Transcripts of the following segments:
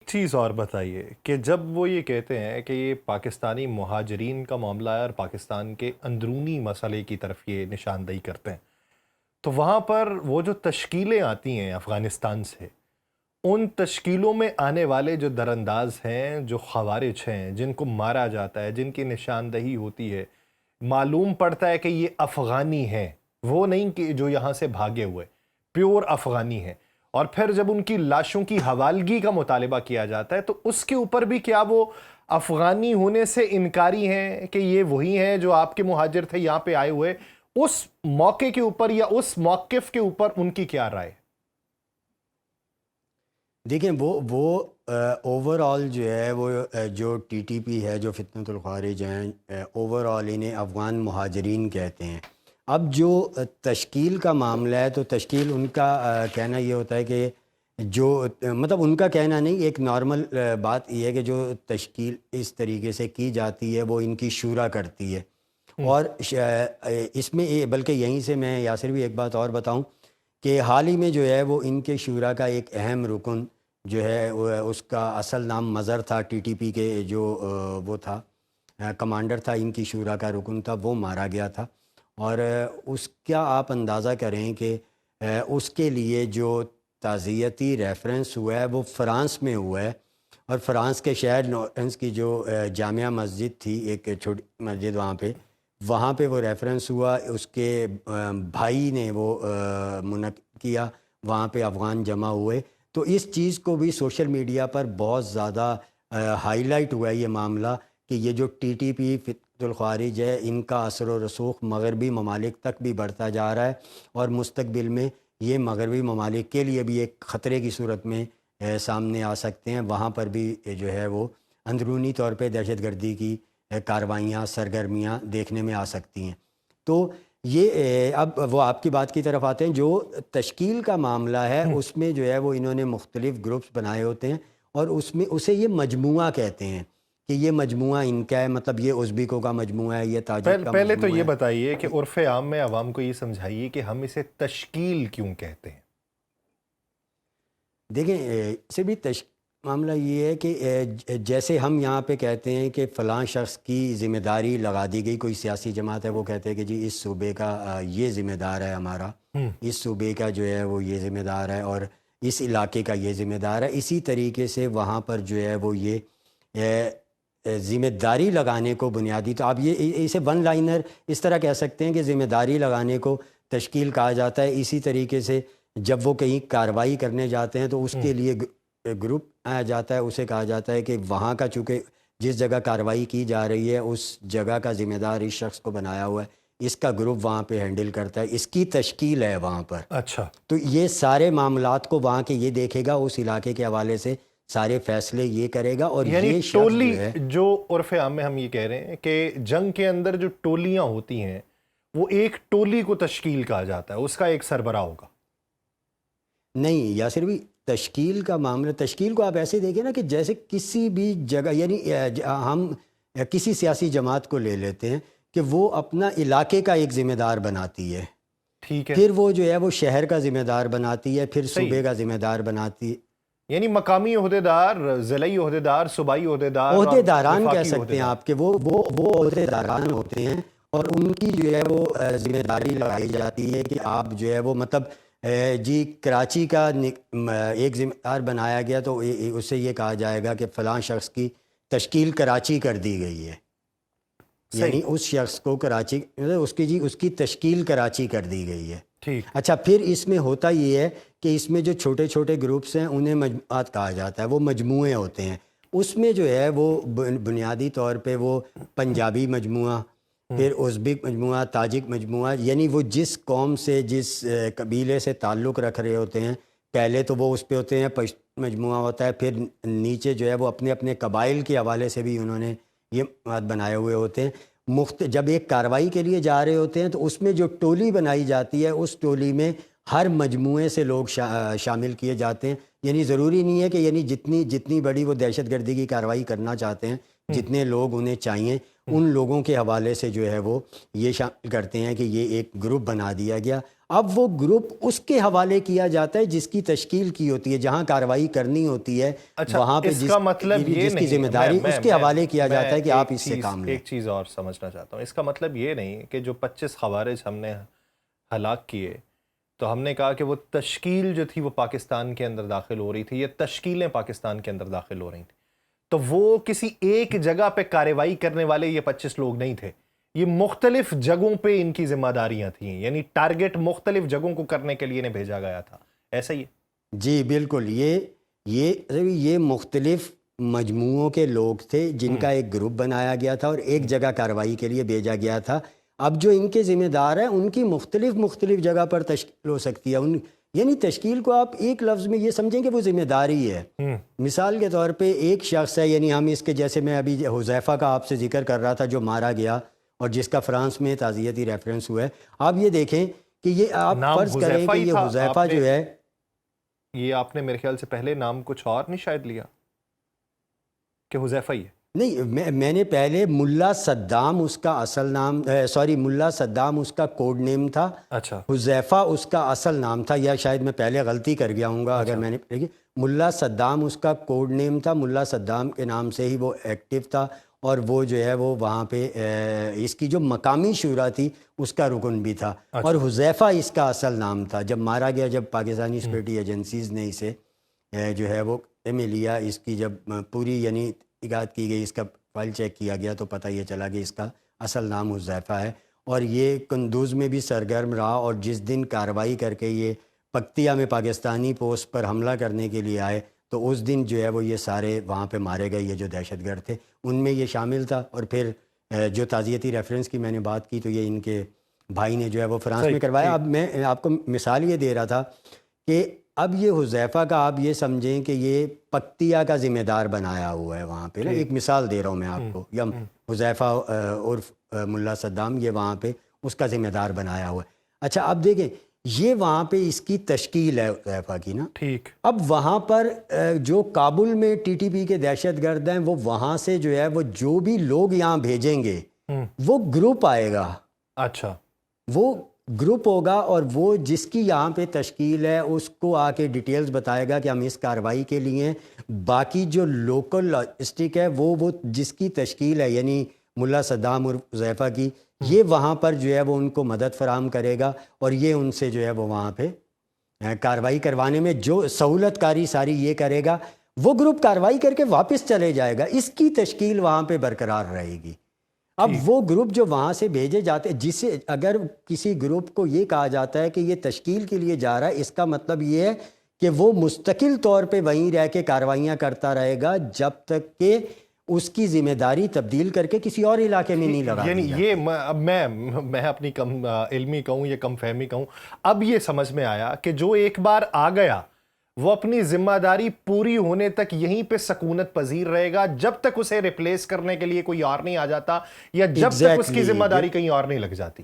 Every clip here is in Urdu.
چیز اور بتائیے کہ جب وہ یہ کہتے ہیں کہ یہ پاکستانی مہاجرین کا معاملہ ہے اور پاکستان کے اندرونی مسئلے کی طرف یہ نشاندہی کرتے ہیں، تو وہاں پر وہ جو تشکیلیں آتی ہیں افغانستان سے، ان تشکیلوں میں آنے والے جو درانداز ہیں، جو خوارج ہیں، جن کو مارا جاتا ہے، جن کی نشاندہی ہوتی ہے، معلوم پڑتا ہے کہ یہ افغانی ہیں، وہ نہیں کہ جو یہاں سے بھاگے ہوئے، پیور افغانی ہیں۔ اور پھر جب ان کی لاشوں کی حوالگی کا مطالبہ کیا جاتا ہے تو اس کے اوپر بھی کیا وہ افغانی ہونے سے انکاری ہیں کہ یہ وہی ہیں جو آپ کے مہاجر تھے یہاں پہ آئے ہوئے؟ اس موقع کے اوپر یا اس موقف کے اوپر ان کی کیا رائے؟ دیکھیں وہ اوور آل جو ہے وہ جو ٹی ٹی پی ہے، جو فتنۃ الخوارج ہیں، اوور آل انہیں افغان مہاجرین کہتے ہیں۔ اب جو تشکیل کا معاملہ ہے تو تشکیل ان کا کہنا یہ ہوتا ہے کہ جو مطلب ان کا کہنا نہیں، ایک نارمل بات یہ ہے کہ جو تشکیل اس طریقے سے کی جاتی ہے وہ ان کی شورا کرتی ہے۔ اور اس میں بلکہ یہیں سے میں یاسر بھی ایک بات اور بتاؤں کہ حال ہی میں جو ہے وہ ان کے شورا کا ایک اہم رکن جو ہے اس کا اصل نام مظہر تھا، ٹی ٹی پی کے جو وہ تھا کمانڈر تھا، ان کی شورا کا رکن تھا، وہ مارا گیا تھا۔ اور اس کا آپ اندازہ کریں کہ اس کے لیے جو تعزیتی ریفرنس ہوا ہے وہ فرانس میں ہوا ہے، اور فرانس کے شہر نورنس کی جو جامعہ مسجد تھی، ایک چھوٹی مسجد وہاں پہ وہ ریفرنس ہوا، اس کے بھائی نے وہ منعقد کیا، وہاں پہ افغان جمع ہوئے۔ تو اس چیز کو بھی سوشل میڈیا پر بہت زیادہ ہائی لائٹ ہوا ہے یہ معاملہ کہ یہ جو ٹی ٹی پی فتنۃ الخوارج ہے، ان کا اثر و رسوخ مغربی ممالک تک بھی بڑھتا جا رہا ہے، اور مستقبل میں یہ مغربی ممالک کے لیے بھی ایک خطرے کی صورت میں سامنے آ سکتے ہیں۔ وہاں پر بھی جو ہے وہ اندرونی طور پہ دہشت گردی کی کاروائیاں، سرگرمیاں دیکھنے میں آ سکتی ہیں۔ تو یہ اب وہ آپ کی بات کی طرف آتے ہیں، جو تشکیل کا معاملہ ہے اس میں جو ہے وہ انہوں نے مختلف گروپس بنائے ہوتے ہیں، اور اس میں اسے یہ مجموعہ کہتے ہیں کہ یہ مجموعہ ان کا ہے، مطلب یہ ازبیکوں کا مجموعہ ہے، یہ تاجک کا پہلے تو مجموعہ یہ ہے۔ بتائیے کہ عرف عام میں عوام کو یہ سمجھائیے کہ ہم اسے تشکیل کیوں کہتے ہیں؟ دیکھیں اسے بھی معاملہ یہ ہے کہ جیسے ہم یہاں پہ کہتے ہیں کہ فلاں شخص کی ذمہ داری لگا دی گئی، کوئی سیاسی جماعت ہے وہ کہتے ہیں کہ جی اس صوبے کا یہ ذمہ دار ہے ہمارا، اس صوبے کا جو ہے وہ یہ ذمہ دار ہے، اور اس علاقے کا یہ ذمہ دار ہے۔ اسی طریقے سے وہاں پر جو ہے وہ یہ ذمہ داری لگانے کو بنیادی، تو آپ یہ اسے ون لائنر اس طرح کہہ سکتے ہیں کہ ذمہ داری لگانے کو تشکیل کہا جاتا ہے۔ اسی طریقے سے جب وہ کہیں کارروائی کرنے جاتے ہیں تو اس کے لیے گروپ آیا جاتا ہے، اسے کہا جاتا ہے کہ وہاں کا چونکہ جس جگہ کارروائی کی جا رہی ہے اس جگہ کا ذمہ دار اس شخص کو بنایا ہوا ہے، اس کا گروپ وہاں پہ ہینڈل کرتا ہے، اس کی تشکیل ہے وہاں پر۔ اچھا، تو یہ سارے معاملات کو وہاں کے یہ دیکھے گا، اس علاقے کے حوالے سے سارے فیصلے یہ کرے گا، اور یعنی یہ شخص ٹولی، جو ہے جو عرف عام میں ہم یہ کہہ رہے ہیں کہ جنگ کے اندر جو ٹولیاں ہوتی ہیں وہ ایک ٹولی کو تشکیل کہا جاتا ہے، اس کا ایک سربراہ ہوگا۔ نہیں، یا صرف تشکیل کا معاملہ، تشکیل کو آپ ایسے دیکھیں نا کہ جیسے کسی بھی جگہ، یعنی ہم کسی سیاسی جماعت کو لے لیتے ہیں کہ وہ اپنا علاقے کا ایک ذمہ دار بناتی ہے، ٹھیک ہے، پھر وہ جو ہے وہ شہر کا ذمہ دار بناتی ہے، پھر صحیح، صوبے کا ذمہ دار بناتی ہے۔ یعنی مقامی عہدیدار، ضلعی عہدیدار، صوبائی عہدیدار اور عہدے داران کہہ وفاقی سکتے ہیں عہدیدار۔ آپ کے، وہ عہدے داران ہوتے ہیں، اور ان کی جو ہے وہ ذمہ داری لگائی جاتی ہے کہ آپ جو ہے وہ مطلب جی کراچی کا ایک ذمہ دار بنایا گیا تو اسے یہ کہا جائے گا کہ فلاں شخص کی تشکیل کراچی کر دی گئی ہے، صحیح، یعنی اس شخص کو کراچی اس کی تشکیل کراچی کر دی گئی ہے۔ ٹھیک، اچھا، پھر اس میں ہوتا یہ ہے کہ اس میں جو چھوٹے چھوٹے گروپس ہیں انہیں مجموعات کہا جاتا ہے، وہ مجموعے ہوتے ہیں۔ اس میں جو ہے وہ بنیادی طور پہ وہ پنجابی مجموعہ، پھر ازبک مجموعہ، تاجک مجموعہ، یعنی وہ جس قوم سے، جس قبیلے سے تعلق رکھ رہے ہوتے ہیں، پہلے تو وہ اس پہ ہوتے ہیں، پشتو مجموعہ ہوتا ہے، پھر نیچے جو ہے وہ اپنے اپنے قبائل کے حوالے سے بھی انہوں نے یہ بات بنائے ہوئے ہوتے ہیں۔ جب ایک کارروائی کے لیے جا رہے ہوتے ہیں تو اس میں جو ٹولی بنائی جاتی ہے اس ٹولی میں ہر مجموعے سے لوگ شامل کیے جاتے ہیں، یعنی ضروری نہیں ہے کہ یعنی جتنی بڑی وہ دہشت گردی کی کارروائی کرنا چاہتے ہیں، جتنے لوگ انہیں چاہیے ان لوگوں کے حوالے سے جو ہے وہ یہ شامل کرتے ہیں کہ یہ ایک گروپ بنا دیا گیا۔ اب وہ گروپ اس کے حوالے کیا جاتا ہے جس کی تشکیل کی ہوتی ہے، جہاں کارروائی کرنی ہوتی ہے اچھا، وہاں پہ اس کا مطلب یہ جس کی نہیں، ذمہ داری اس کے حوالے کیا میں جاتا ہے کہ آپ اس سے کام لیں۔ ایک چیز اور سمجھنا چاہتا ہوں، اس کا مطلب یہ نہیں کہ جو 25 خوارج ہم نے ہلاک کیے تو ہم نے کہا کہ وہ تشکیل جو تھی وہ پاکستان کے اندر داخل ہو رہی تھی، یہ تشکیلیں پاکستان کے اندر داخل ہو رہی تھیں، تو وہ کسی ایک جگہ پہ کارروائی کرنے والے یہ 25 لوگ نہیں تھے، یہ مختلف جگہوں پہ ان کی ذمہ داریاں تھیں، یعنی ٹارگٹ مختلف جگہوں کو کرنے کے لیے انہیں بھیجا گیا تھا، ایسا ہی ہے؟ جی بالکل، یہ مختلف مجموعوں کے لوگ تھے جن کا ایک گروپ بنایا گیا تھا اور ایک جگہ کارروائی کے لیے بھیجا گیا تھا۔ اب جو ان کے ذمہ دار ہیں ان کی مختلف جگہ پر تشکیل ہو سکتی ہے، یعنی تشکیل کو آپ ایک لفظ میں یہ سمجھیں کہ وہ ذمہ داری ہے۔ مثال کے طور پہ ایک شخص ہے، یعنی ہم اس کے جیسے میں ابھی حذیفہ کا آپ سے ذکر کر رہا تھا جو مارا گیا اور جس کا فرانس میں تعزیتی ریفرنس ہوا ہے، آپ یہ دیکھیں کہ یہ آپ نام فرض کریں حذیفہ کہ ہی یہ تھا، حذیفہ جو ہے، یہ آپ نے میرے خیال سے پہلے نام کچھ اور نہیں شاید لیا کہ حذیفہ ہی ہے؟ نہیں، میں نے پہلے ملا صدام اس کا اصل نام، ملا صدام اس کا کوڈ نیم تھا، اچھا، حذیفہ اس کا اصل نام تھا، یا شاید میں پہلے غلطی کر گیا ہوں گا اگر میں نے لیکن ملا صدام اس کا کوڈ نیم تھا، ملا صدام کے نام سے ہی وہ ایکٹیو تھا، اور وہ جو ہے وہ وہاں پہ اس کی جو مقامی شورا تھی اس کا رکن بھی تھا، اور حذیفہ اس کا اصل نام تھا۔ جب مارا گیا، جب پاکستانی سیکورٹی ایجنسیز نے اسے جو ہے وہ میں لیا، اس کی جب پوری یعنی تحقیقات کی گئی، اس کا فائل چیک کیا گیا تو پتہ یہ چلا کہ اس کا اصل نام حذیفہ ہے، اور یہ قندوز میں بھی سرگرم رہا، اور جس دن کارروائی کر کے یہ پکتیا میں پاکستانی پوسٹ پر حملہ کرنے کے لیے آئے تو اس دن جو ہے وہ یہ سارے وہاں پہ مارے گئے، یہ جو دہشت گرد تھے ان میں یہ شامل تھا۔ اور پھر جو تعزیتی ریفرنس کی میں نے بات کی تو یہ ان کے بھائی نے جو ہے وہ فرانس میں کروایا۔ اب میں آپ کو مثال یہ دے رہا تھا کہ اب یہ حذیفہ کا آپ یہ سمجھیں کہ یہ پکتیا کا ذمہ دار بنایا ہوا ہے وہاں پہ نا، ایک مثال دے رہا ہوں میں آپ کو، یا حذیفہ عرف ملا صدام یہ وہاں پہ اس کا ذمہ دار بنایا ہوا ہے۔ اچھا اب دیکھیں یہ وہاں پہ اس کی تشکیل ہے حذیفہ کی نا، ٹھیک، اب وہاں پر جو کابل میں ٹی ٹی پی کے دہشت گرد ہیں وہ وہاں سے جو ہے وہ جو بھی لوگ یہاں بھیجیں گے وہ گروپ آئے گا، اچھا، وہ گروپ ہوگا، اور وہ جس کی یہاں پہ تشکیل ہے اس کو آ کے ڈیٹیلز بتائے گا کہ ہم اس کارروائی کے لیے، باقی جو لوکل لاجسٹک ہے وہ جس کی تشکیل ہے یعنی ملا صدام اور حذیفہ کی، یہ وہاں پر جو ہے وہ ان کو مدد فراہم کرے گا، اور یہ ان سے جو ہے وہ وہاں پہ کارروائی کروانے میں جو سہولت کاری ساری یہ کرے گا، وہ گروپ کارروائی کر کے واپس چلے جائے گا، اس کی تشکیل وہاں پہ برقرار رہے گی۔ اب وہ گروپ جو وہاں سے بھیجے جاتے، جسے اگر کسی گروپ کو یہ کہا جاتا ہے کہ یہ تشکیل کے لیے جا رہا ہے، اس کا مطلب یہ ہے کہ وہ مستقل طور پہ وہیں رہ کے کارروائیاں کرتا رہے گا جب تک کہ اس کی ذمہ داری تبدیل کر کے کسی اور علاقے میں نہیں لگا دی یعنی جاتی۔ یہ اب میں اپنی کم علمی کہوں یا کم فہمی کہوں، اب یہ سمجھ میں آیا کہ جو ایک بار آ گیا وہ اپنی ذمہ داری پوری ہونے تک یہیں پہ سکونت پذیر رہے گا، جب تک اسے ریپلیس کرنے کے لیے کوئی اور نہیں آ جاتا، یا جب تک اس کی ذمہ داری کہیں اور نہیں لگ جاتی،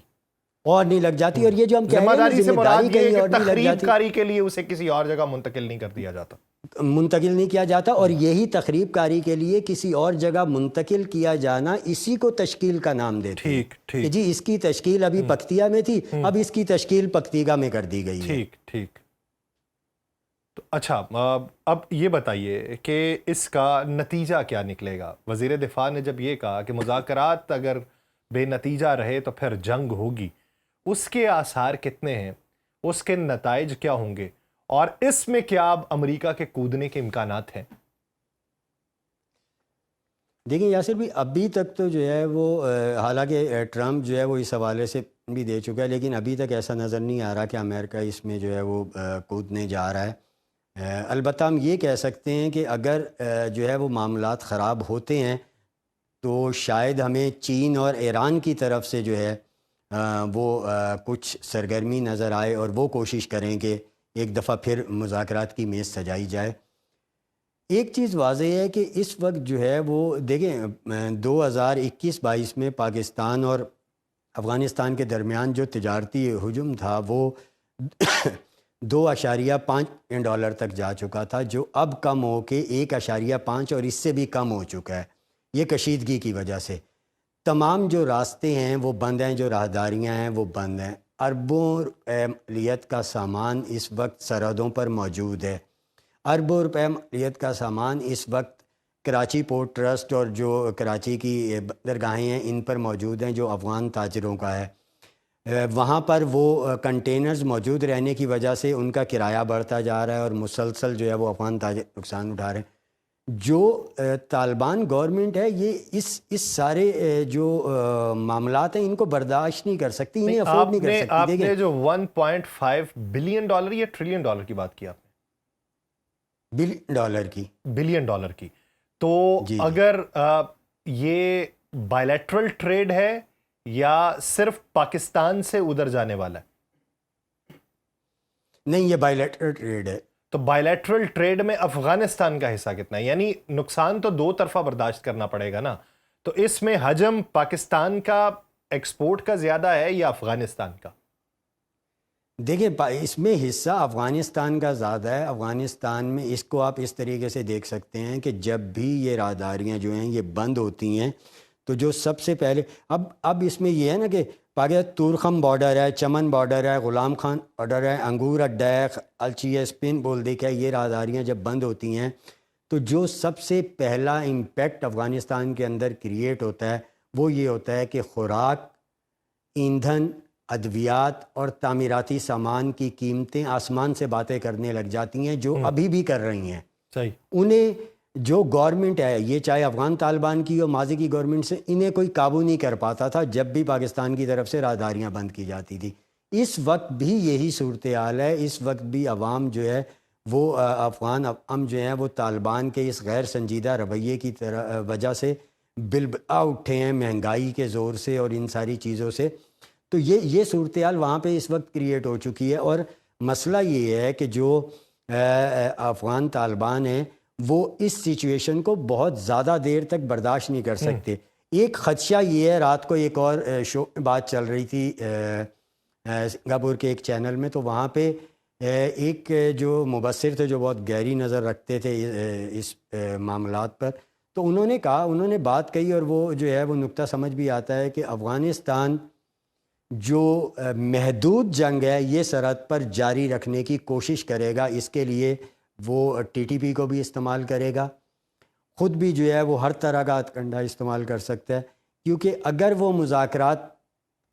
اور نہیں لگ جاتی۔ اور یہ جو ہم کہہ ذمہ رہے ہیں داری سے ذمہ مراد داری یہ ہے کہیں کہ اور نہیں لگ تخریب جاتی، کاری کے لیے اسے کسی اور جگہ منتقل نہیں کر دیا جاتا، منتقل نہیں کیا جاتا، اور یہی تخریب کاری کے لیے کسی اور جگہ منتقل کیا جانا، اسی کو تشکیل کا نام دیتے ہیں کہ جی اس کی تشکیل ابھی پکتیا میں تھی، اب اس کی تشکیل پکتیگا میں کر دی گئی ہے۔ ٹھیک۔ تو اچھا، اب یہ بتائیے کہ اس کا نتیجہ کیا نکلے گا؟ وزیر دفاع نے جب یہ کہا کہ مذاکرات اگر بے نتیجہ رہے تو پھر جنگ ہوگی، اس کے آثار کتنے ہیں، اس کے نتائج کیا ہوں گے، اور اس میں کیا اب امریکہ کے کودنے کے امکانات ہیں؟ دیکھیں یاسر بھی ابھی تک تو جو ہے وہ حالانکہ ٹرمپ جو ہے وہ اس حوالے سے بھی دے چکا ہے، لیکن ابھی تک ایسا نظر نہیں آ رہا کہ امریکہ اس میں جو ہے وہ کودنے جا رہا ہے۔ البتہ ہم یہ کہہ سکتے ہیں کہ اگر جو ہے وہ معاملات خراب ہوتے ہیں تو شاید ہمیں چین اور ایران کی طرف سے جو ہے وہ کچھ سرگرمی نظر آئے، اور وہ کوشش کریں کہ ایک دفعہ پھر مذاکرات کی میز سجائی جائے۔ ایک چیز واضح ہے کہ اس وقت جو ہے وہ دیکھیں 2021-22 میں پاکستان اور افغانستان کے درمیان جو تجارتی حجم تھا وہ 2.5 ملین ڈالر تک جا چکا تھا، جو اب کم ہو کے 1.5 اور اس سے بھی کم ہو چکا ہے، یہ کشیدگی کی وجہ سے۔ تمام جو راستے ہیں وہ بند ہیں، جو راہداریاں ہیں وہ بند ہیں۔ اربوں مالیت کا سامان اس وقت سرحدوں پر موجود ہے. اربوں روپے مالیت کا سامان اس وقت کراچی پورٹ ٹرسٹ اور جو کراچی کی بندرگاہیں ہیں ان پر موجود ہیں جو افغان تاجروں کا ہے. وہاں پر وہ کنٹینرز موجود رہنے کی وجہ سے ان کا کرایہ بڑھتا جا رہا ہے اور مسلسل جو ہے وہ افغان تاجر نقصان اٹھا رہے ہیں. جو طالبان گورنمنٹ ہے یہ اس سارے جو معاملات ہیں ان کو برداشت نہیں کر سکتی, انہیں افورڈ نہیں کر سکتی. آپ دیکھیں نے جو 1.5 بلین ڈالر یا ٹریلین ڈالر کی بات کی آپ نے, بلین ڈالر کی, تو جی اگر یہ بائیلیٹرل ٹریڈ ہے یا صرف پاکستان سے ادھر جانے والا ہے؟ نہیں, یہ بائیلیٹرل ٹریڈ ہے. تو بائیلیٹرل ٹریڈ میں افغانستان کا حصہ کتنا ہے؟ یعنی نقصان تو دو طرفہ برداشت کرنا پڑے گا نا, تو اس میں حجم پاکستان کا ایکسپورٹ کا زیادہ ہے یا افغانستان کا؟ دیکھیں اس میں حصہ افغانستان کا زیادہ ہے. افغانستان میں اس کو آپ اس طریقے سے دیکھ سکتے ہیں کہ جب بھی یہ راہداریاں جو ہیں یہ بند ہوتی ہیں تو جو سب سے پہلے اب اس میں یہ ہے نا کہ پاکستان تورخم بارڈر ہے, چمن بارڈر ہے, غلام خان بارڈر ہے, انگور اڈا ہے, الچی ہے, سپن بول دیکھا ہے. یہ راہداریاں جب بند ہوتی ہیں تو جو سب سے پہلا امپیکٹ افغانستان کے اندر کریٹ ہوتا ہے وہ یہ ہوتا ہے کہ خوراک, ایندھن, ادویات اور تعمیراتی سامان کی قیمتیں آسمان سے باتیں کرنے لگ جاتی ہیں, جو ابھی بھی کر رہی ہیں. صحیح. انہیں جو گورنمنٹ ہے, یہ چاہے افغان طالبان کی ہو, ماضی کی گورنمنٹ سے, انہیں کوئی قابو نہیں کر پاتا تھا جب بھی پاکستان کی طرف سے راہداریاں بند کی جاتی تھی. اس وقت بھی یہی صورتحال ہے. اس وقت بھی عوام جو ہے وہ افغان عوام جو ہیں وہ طالبان کے اس غیر سنجیدہ رویے کی وجہ سے بلبلا اٹھے ہیں, مہنگائی کے زور سے اور ان ساری چیزوں سے. تو یہ صورتحال وہاں پہ اس وقت کریٹ ہو چکی ہے. اور مسئلہ یہ ہے کہ جو افغان طالبان ہیں وہ اس سچویشن کو بہت زیادہ دیر تک برداشت نہیں کر سکتے. ایک خدشہ یہ ہے, رات کو ایک اور شو میں بات چل رہی تھی سنگاپور کے ایک چینل میں, تو وہاں پہ ایک جو مبصر تھے جو بہت گہری نظر رکھتے تھے اس معاملات پر, تو انہوں نے بات کہی اور وہ جو ہے وہ نقطہ سمجھ بھی آتا ہے کہ افغانستان جو محدود جنگ ہے یہ سرحد پر جاری رکھنے کی کوشش کرے گا. اس کے لیے وہ ٹی ٹی پی کو بھی استعمال کرے گا, خود بھی جو ہے وہ ہر طرح کا ہتھکنڈا استعمال کر سکتا ہے, کیونکہ اگر وہ مذاکرات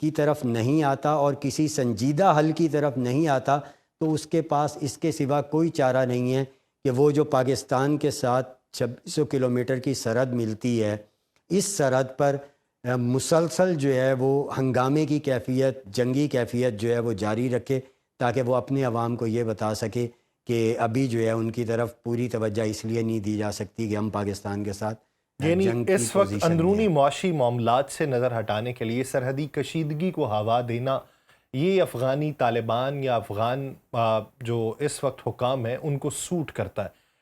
کی طرف نہیں آتا اور کسی سنجیدہ حل کی طرف نہیں آتا تو اس کے پاس اس کے سوا کوئی چارہ نہیں ہے کہ وہ جو پاکستان کے ساتھ 2600 کلومیٹر کی سرحد ملتی ہے, اس سرحد پر مسلسل جو ہے وہ ہنگامے کی کیفیت, جنگی کیفیت جو ہے وہ جاری رکھے, تاکہ وہ اپنے عوام کو یہ بتا سکے کہ ابھی جو ہے ان کی طرف پوری توجہ اس لیے نہیں دی جا سکتی کہ ہم پاکستان کے ساتھ یعنی جنگ کی اس وقت پوزیشن میں اندرونی ہیں. معاشی معاملات سے نظر ہٹانے کے لیے سرحدی کشیدگی کو ہوا دینا یہ افغانی طالبان یا افغان جو اس وقت حکام ہیں ان کو سوٹ کرتا ہے.